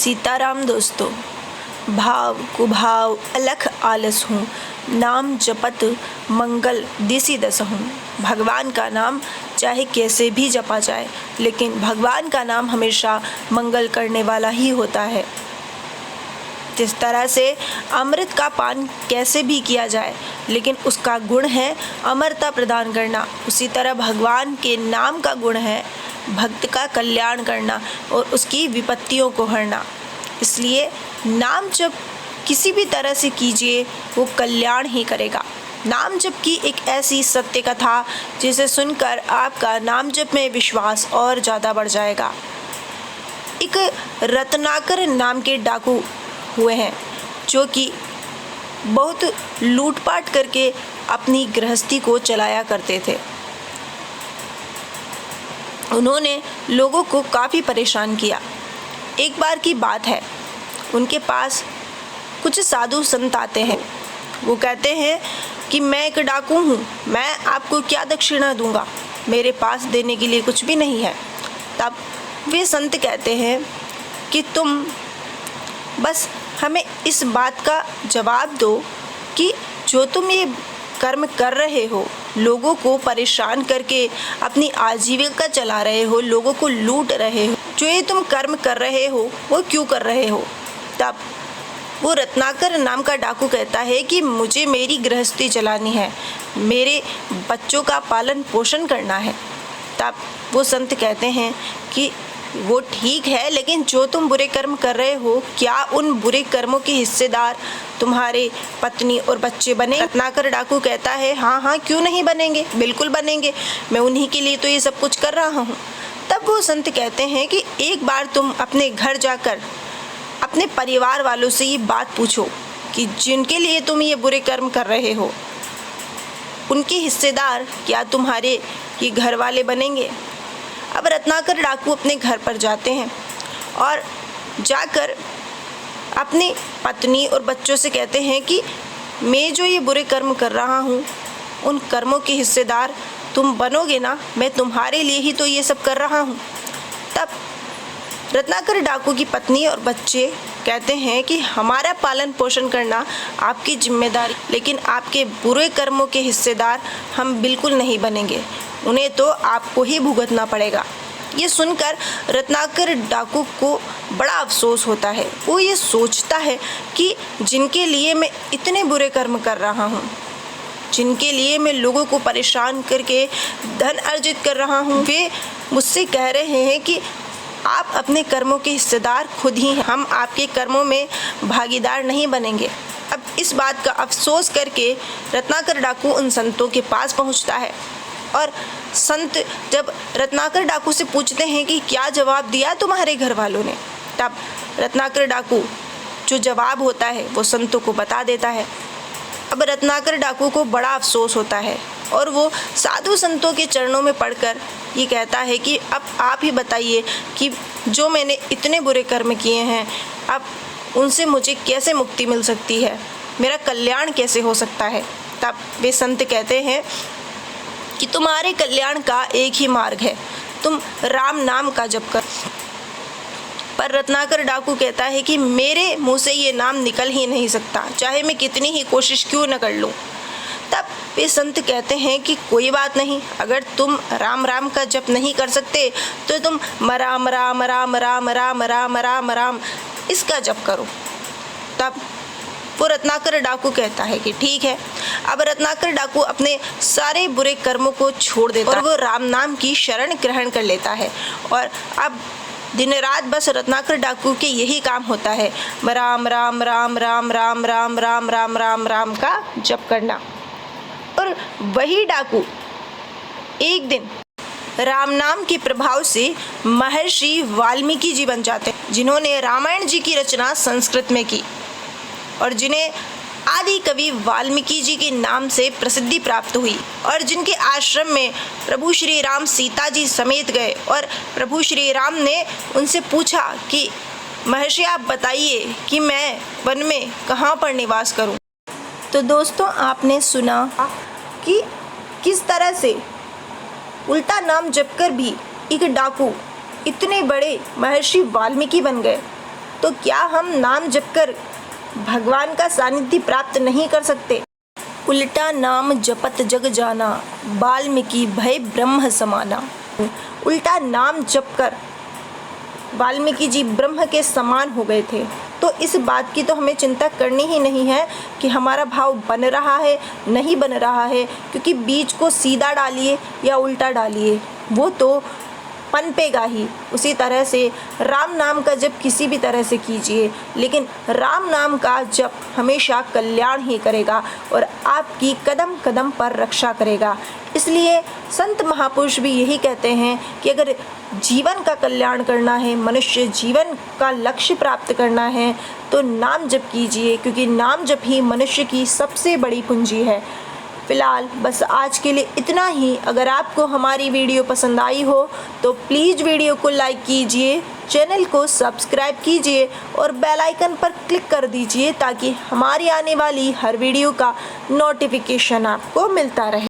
सीताराम दोस्तों। भाव कुभाव अलख आलस हूँ, नाम जपत मंगल दिसि दसहूँ। भगवान का नाम चाहे कैसे भी जपा जाए, लेकिन भगवान का नाम हमेशा मंगल करने वाला ही होता है। जिस तरह से अमृत का पान कैसे भी किया जाए, लेकिन उसका गुण है अमरता प्रदान करना, उसी तरह भगवान के नाम का गुण है भक्त का कल्याण करना और उसकी विपत्तियों को हरना। इसलिए नाम जप किसी भी तरह से कीजिए, वो कल्याण ही करेगा। नाम जप की एक ऐसी सत्य कथा जिसे सुनकर आपका नाम जप में विश्वास और ज़्यादा बढ़ जाएगा। एक रत्नाकर नाम के डाकू हुए हैं जो कि बहुत लूटपाट करके अपनी गृहस्थी को चलाया करते थे। उन्होंने लोगों को काफ़ी परेशान किया। एक बार की बात है, उनके पास कुछ साधु संत आते हैं। वो कहते हैं कि मैं एक डाकू हूँ, मैं आपको क्या दक्षिणा दूंगा, मेरे पास देने के लिए कुछ भी नहीं है। तब वे संत कहते हैं कि तुम बस हमें इस बात का जवाब दो कि जो तुम ये कर्म कर रहे हो, लोगों को परेशान करके अपनी आजीविका चला रहे हो, लोगों को लूट रहे हो, जो ये तुम कर्म कर रहे हो वो क्यों कर रहे हो। तब वो रत्नाकर नाम का डाकू कहता है कि मुझे मेरी गृहस्थी चलानी है, मेरे बच्चों का पालन पोषण करना है। तब वो संत कहते हैं कि वो ठीक है, लेकिन जो तुम बुरे कर्म कर रहे हो, क्या उन बुरे कर्मों के हिस्सेदार तुम्हारे पत्नी और बच्चे बने। रत्नाकर डाकू कहता है हाँ हाँ, क्यों नहीं बनेंगे, बिल्कुल बनेंगे, मैं उन्हीं के लिए तो ये सब कुछ कर रहा हूँ। तब वो संत कहते हैं कि एक बार तुम अपने घर जाकर अपने परिवार वालों से ये बात पूछो कि जिनके लिए तुम ये बुरे कर्म कर रहे हो, उनके हिस्सेदार क्या तुम्हारे ये घर वाले बनेंगे। अब रत्नाकर डाकू अपने घर पर जाते हैं और जाकर अपनी पत्नी और बच्चों से कहते हैं कि मैं जो ये बुरे कर्म कर रहा हूँ, उन कर्मों के हिस्सेदार तुम बनोगे ना, मैं तुम्हारे लिए ही तो ये सब कर रहा हूँ। तब रत्नाकर डाकू की पत्नी और बच्चे कहते हैं कि हमारा पालन पोषण करना आपकी जिम्मेदारी, लेकिन आपके बुरे कर्मों के हिस्सेदार हम बिल्कुल नहीं बनेंगे, उन्हें तो आपको ही भुगतना पड़ेगा। ये सुनकर रत्नाकर डाकू को बड़ा अफसोस होता है। वो ये सोचता है कि जिनके लिए मैं इतने बुरे कर्म कर रहा हूँ, जिनके लिए मैं लोगों को परेशान करके धन अर्जित कर रहा हूँ, वे मुझसे कह रहे हैं कि आप अपने कर्मों के हिस्सेदार खुद ही हैं, हम आपके कर्मों में भागीदार नहीं बनेंगे। अब इस बात का अफसोस करके रत्नाकर डाकू उन संतों के पास पहुंचता है और संत जब रत्नाकर डाकू से पूछते हैं कि क्या जवाब दिया तुम्हारे घर वालों ने, तब रत्नाकर डाकू जो जवाब होता है वो संतों को बता देता है। अब रत्नाकर डाकू को बड़ा अफसोस होता है और वो साधु संतों के चरणों में पड़कर ये कहता है कि अब आप ही बताइए कि जो मैंने इतने बुरे कर्म किए हैं, अब उनसे मुझे कैसे मुक्ति मिल सकती है, मेरा कल्याण कैसे हो सकता है। तब वे संत कहते हैं कि तुम्हारे कल्याण का एक ही मार्ग है, तुम राम नाम का जप कर। पर रत्नाकर डाकू कहता है कि मेरे मुंह से ये नाम निकल ही नहीं सकता, चाहे मैं कितनी ही कोशिश क्यों न कर लूं। तब वे संत कहते हैं कि कोई बात नहीं, अगर तुम राम राम का जप नहीं कर सकते तो तुम राम राम राम राम राम राम राम राम इसका जप करो। तब वो रत्नाकर डाकू कहता है कि ठीक है। अब रत्नाकर डाकू अपने सारे बुरे कर्मों को छोड़ देता है और वो राम नाम की शरण ग्रहण कर लेता है और अब दिन रात बस रत्नाकर डाकू के यही काम होता है, राम राम राम राम राम राम राम राम राम राम का जप करना। और वही डाकू एक दिन राम नाम के प्रभाव से महर्षि वाल्मीकि जी बन जाते हैं, जिन्होंने रामायण जी की रचना संस्कृत में की और जिन्हें आदि कवि वाल्मीकि जी के नाम से प्रसिद्धि प्राप्त हुई और जिनके आश्रम में प्रभु श्री राम सीता जी समेत गए और प्रभु श्री राम ने उनसे पूछा कि महर्षि आप बताइए कि मैं वन में कहाँ पर निवास करूँ। तो दोस्तों, आपने सुना कि किस तरह से उल्टा नाम जपकर भी एक डाकू इतने बड़े महर्षि वाल्मीकि बन गए। तो क्या हम नाम जपकर भगवान का सानिध्य प्राप्त नहीं कर सकते? उल्टा नाम जपत जग जाना, वाल्मीकि भय ब्रह्म समाना। उल्टा नाम जपकर वाल्मीकि जी ब्रह्म के समान हो गए थे। तो इस बात की तो हमें चिंता करनी ही नहीं है कि हमारा भाव बन रहा है नहीं बन रहा है, क्योंकि बीज को सीधा डालिए या उल्टा डालिए वो तो पनपेगा ही। उसी तरह से राम नाम का जप किसी भी तरह से कीजिए, लेकिन राम नाम का जप हमेशा कल्याण ही करेगा और आपकी कदम कदम पर रक्षा करेगा। इसलिए संत महापुरुष भी यही कहते हैं कि अगर जीवन का कल्याण करना है, मनुष्य जीवन का लक्ष्य प्राप्त करना है, तो नाम जप कीजिए, क्योंकि नाम जप ही मनुष्य की सबसे बड़ी पूंजी है। फ़िलहाल बस आज के लिए इतना ही। अगर आपको हमारी वीडियो पसंद आई हो तो प्लीज़ वीडियो को लाइक कीजिए, चैनल को सब्सक्राइब कीजिए और बेल आइकन पर क्लिक कर दीजिए ताकि हमारी आने वाली हर वीडियो का नोटिफिकेशन आपको मिलता रहे।